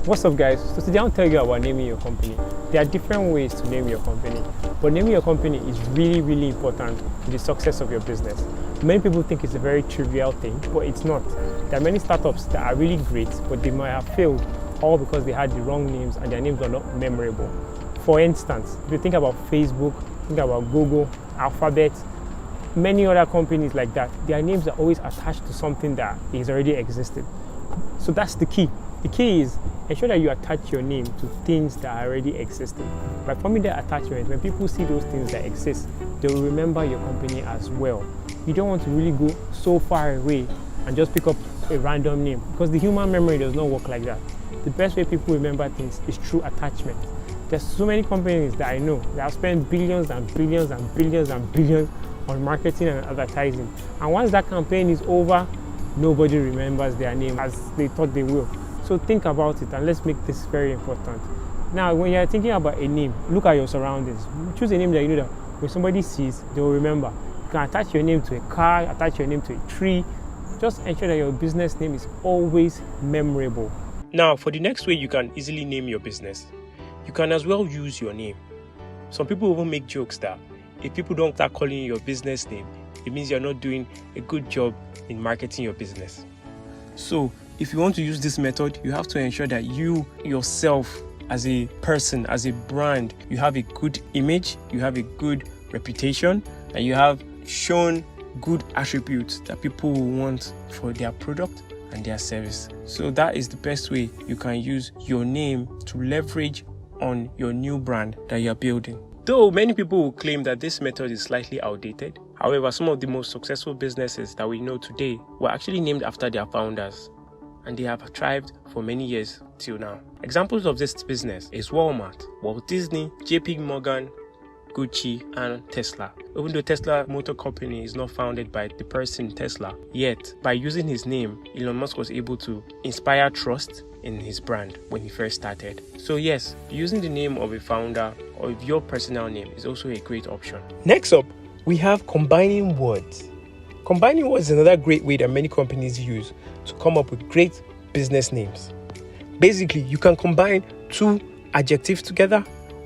What's up, guys? So today I'll tell you about naming your company. There are different ways to name your company, but naming your company is really important to the success of your business. Many people think it's a very trivial thing, but it's not. There are many startups that are really great, but they might have failed all because they had the wrong names and their names are not memorable. For instance, if you think about Facebook, think about Google, Alphabet, many other companies like that, their names are always attached to something that is already existed. So that's the key. The key is ensure that you attach your name to things that are already existing. By forming that attachment, when people see those things that exist, they will remember your company as well. You don't want to really go so far away and just pick up a random name, because the human memory does not work like that. The best way people remember things is through attachment. There's so many companies that I know that have spent billions and billions and billions and billions on marketing and advertising. And once that campaign is over, nobody remembers their name as they thought they will. So think about it, and let's make this very important. Now, when you're thinking about a name, look at your surroundings. Choose a name that you know that when somebody sees, they will remember. You can attach your name to a car, attach your name to a tree. Just ensure that your business name is always memorable. Now, for the next way you can easily name your business, you can as well use your name. Some people even make jokes that if people don't start calling you your business name, it means you're not doing a good job in marketing your business. So, if you want to use this method, you have to ensure that you yourself as a person, as a brand, you have a good image, you have a good reputation, and you have shown good attributes that people will want for their product and their service. So that is the best way you can use your name to leverage on your new brand that you're building. Though many people will claim that this method is slightly outdated, however, some of the most successful businesses that we know today were actually named after their founders, and they have thrived for many years till now. Examples of this business is Walmart, Walt Disney, JP Morgan, Gucci, and Tesla. Even though Tesla Motor Company is not founded by the person Tesla, yet by using his name, Elon Musk was able to inspire trust in his brand when he first started. So yes, using the name of a founder or your personal name is also a great option. Next up, we have combining words. Combining words is another great way that many companies use to come up with great business names. Basically, you can combine two adjectives together,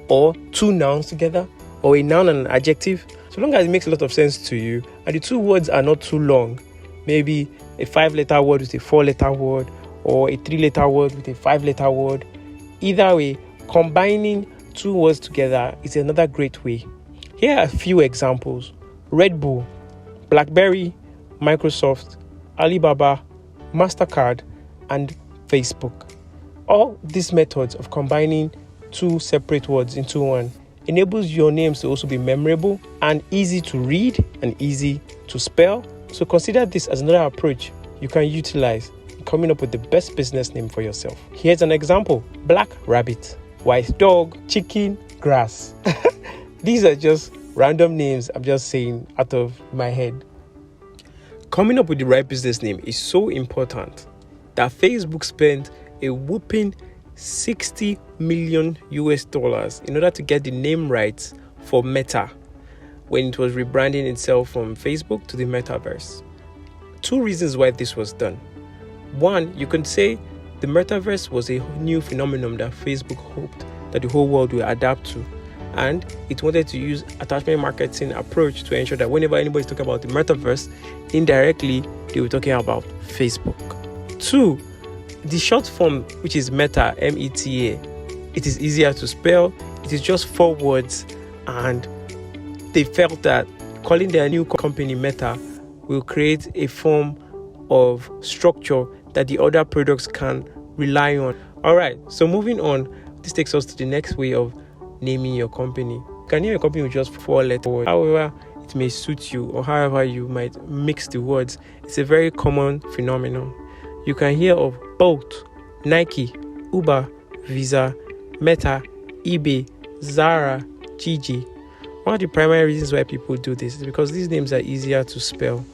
or two nouns together, or a noun and an adjective, so long as it makes a lot of sense to you and the two words are not too long. Maybe a 5-letter word with a 4-letter word, or a 3-letter word with a 5-letter word. Either way, combining two words together is another great way. Here are a few examples: Red Bull, BlackBerry, Microsoft, Alibaba, MasterCard, and Facebook. All these methods of combining two separate words into one enables your names to also be memorable and easy to read and easy to spell. So consider this as another approach you can utilize in coming up with the best business name for yourself. Here's an example: Black Rabbit, White Dog, Chicken, Grass. These are just random names I'm just saying out of my head. Coming up with the right business name is so important that Facebook spent a whopping $60 million in order to get the name rights for Meta when it was rebranding itself from Facebook to the Metaverse. Two reasons why this was done. One, you can say the Metaverse was a new phenomenon that Facebook hoped that the whole world would adapt to, and it wanted to use attachment marketing approach to ensure that whenever anybody's talking about the Metaverse, indirectly they were talking about Facebook. Two, the short form, which is Meta, M-E-T-A, it is easier to spell. It is just 4 words, and they felt that calling their new company Meta will create a form of structure that the other products can rely on. All right, so moving on, this takes us to the next way of naming your company. You can name your company with just 4 letters. However it may suit you, or however you might mix the words. It's a very common phenomenon. You can hear of Bolt, Nike, Uber, Visa, Meta, eBay, Zara, Gigi. One of the primary reasons why people do this is because these names are easier to spell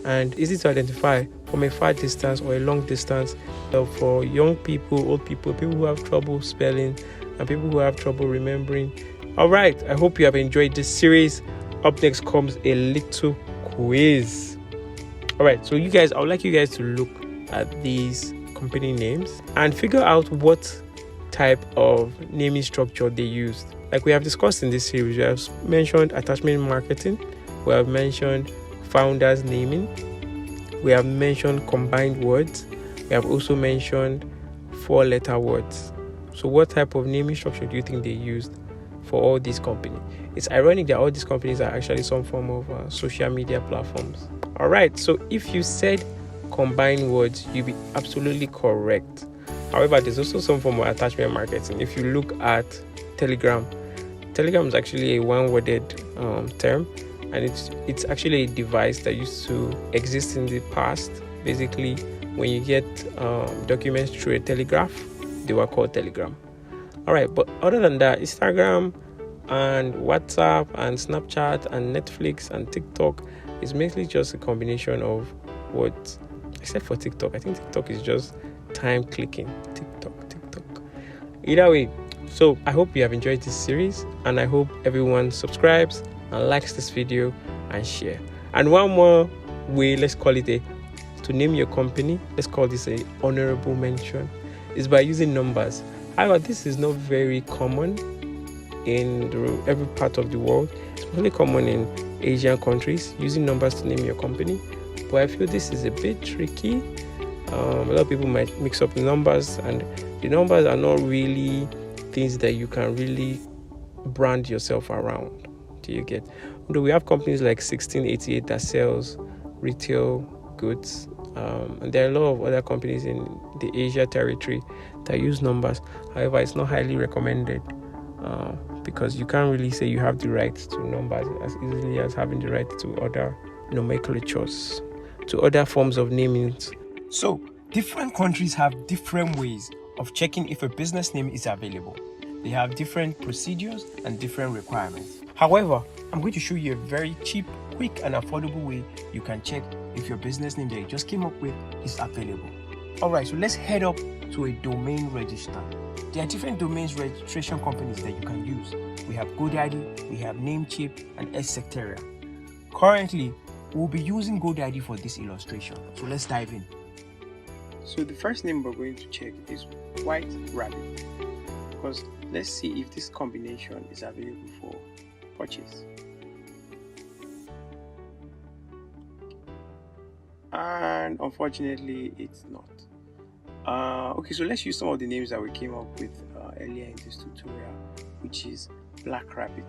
and easy to identify from a far distance or a long distance. So for young people, old people, people who have trouble spelling, and people who have trouble remembering. All right, I hope you have enjoyed this series. Up next comes a little quiz. All right, so I would like you guys to look at these company names and figure out what type of naming structure they used. Like we have discussed in this series, we have mentioned attachment marketing, we have mentioned founders naming, we have mentioned combined words, we have also mentioned 4-letter words. So what type of naming structure do you think they used for all these companies? It's ironic that all these companies are actually some form of social media platforms. All right, so if you said combined words, you'll be absolutely correct. However, there's also some form of attachment marketing. If you look at Telegram is actually a one-worded term, and it's actually a device that used to exist in the past. Basically, when you get documents through a telegraph, they were called Telegram. All right, but other than that, Instagram and WhatsApp and Snapchat and Netflix and TikTok is mainly just a combination of what, except for TikTok. I think TikTok is just time clicking. TikTok. Either way, so I hope you have enjoyed this series, and I hope everyone subscribes and likes this video and share. And one more way, let's call it to name your company, let's call this a honorable mention, is by using numbers. However, this is not very common in every part of the world. It's mostly common in Asian countries, using numbers to name your company. But I feel this is a bit tricky. A lot of people might mix up the numbers, and the numbers are not really things that you can really brand yourself around. Do you get? Although we have companies like 1688 that sells retail goods, and there are a lot of other companies in the Asia territory that use numbers. However, it's not highly recommended because you can't really say you have the right to numbers as easily as having the right to other nomenclatures, to other forms of namings. So, different countries have different ways of checking if a business name is available. They have different procedures and different requirements. However, I'm going to show you a very cheap, quick and affordable way you can check if your business name that you just came up with is available. Alright, so let's head up to a domain register. There are different domains registration companies that you can use. We have GoDaddy, we have Namecheap, and etc. Currently, we'll be using GoDaddy for this illustration. So let's dive in. So the first name we're going to check is White Rabbit, because let's see if this combination is available for purchase. And unfortunately, it's not. Okay, so let's use some of the names that we came up with earlier in this tutorial, which is Black Rabbit.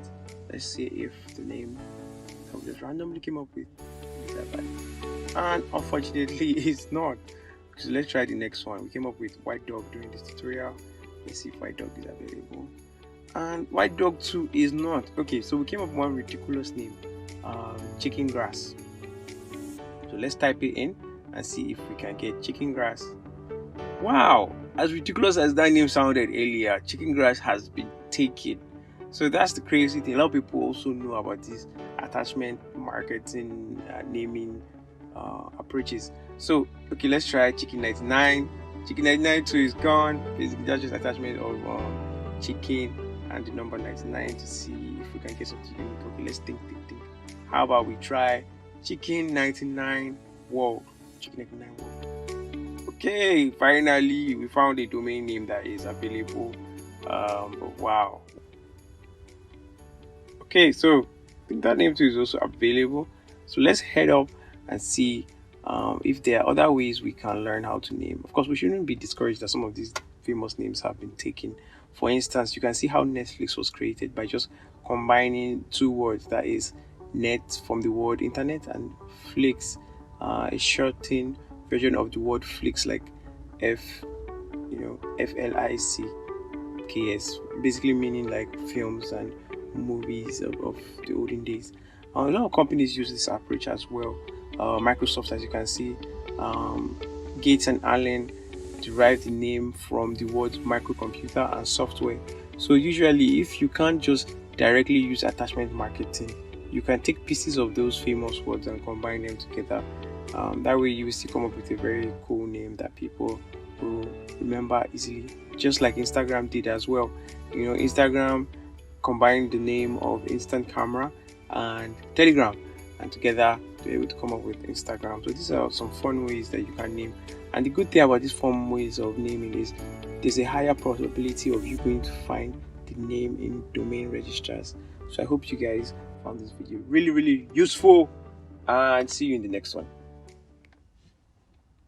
Let's see if the name that we just randomly came up with is available. And unfortunately, it's not. So let's try the next one. We came up with White Dog during this tutorial. Let's see if White Dog is available. And White Dog 2 is not. Okay, so we came up with one ridiculous name, Chicken Grass. So let's type it in and see if we can get Chicken Grass. Wow, as ridiculous as that name sounded earlier, Chicken Grass has been taken. So that's the crazy thing. A lot of people also know about this attachment marketing, naming approaches. So okay, let's try Chicken 99. Chicken 99 too is gone. Basically, that's just attachment of chicken and the number 99 to see if we can get something unique. Okay, let's think. How about we try Chicken 99 World? Chicken 99 World. Okay, finally we found a domain name that is available. But wow. Okay, so I think that name too is also available. So let's head up and see if there are other ways we can learn how to name. Of course, we shouldn't be discouraged that some of these famous names have been taken. For instance, you can see how Netflix was created by just combining two words, that is net from the word internet and flix, a shortened version of the word flix, like FLICKS, basically meaning like films and movies of the olden days. A lot of companies use this approach as well. Microsoft, as you can see, Gates and Allen derived the name from the words microcomputer and software. So usually, if you can't just directly use attachment marketing, you can take pieces of those famous words and combine them together. That way you will still come up with a very cool name that people will remember easily, just like Instagram did as well. Instagram combined the name of instant camera and Telegram, and together they're able to come up with Instagram. So these are some fun ways that you can name. And the good thing about these fun ways of naming is there's a higher probability of you going to find the name in domain registrars. So I hope you guys found this video really useful, and see you in the next one.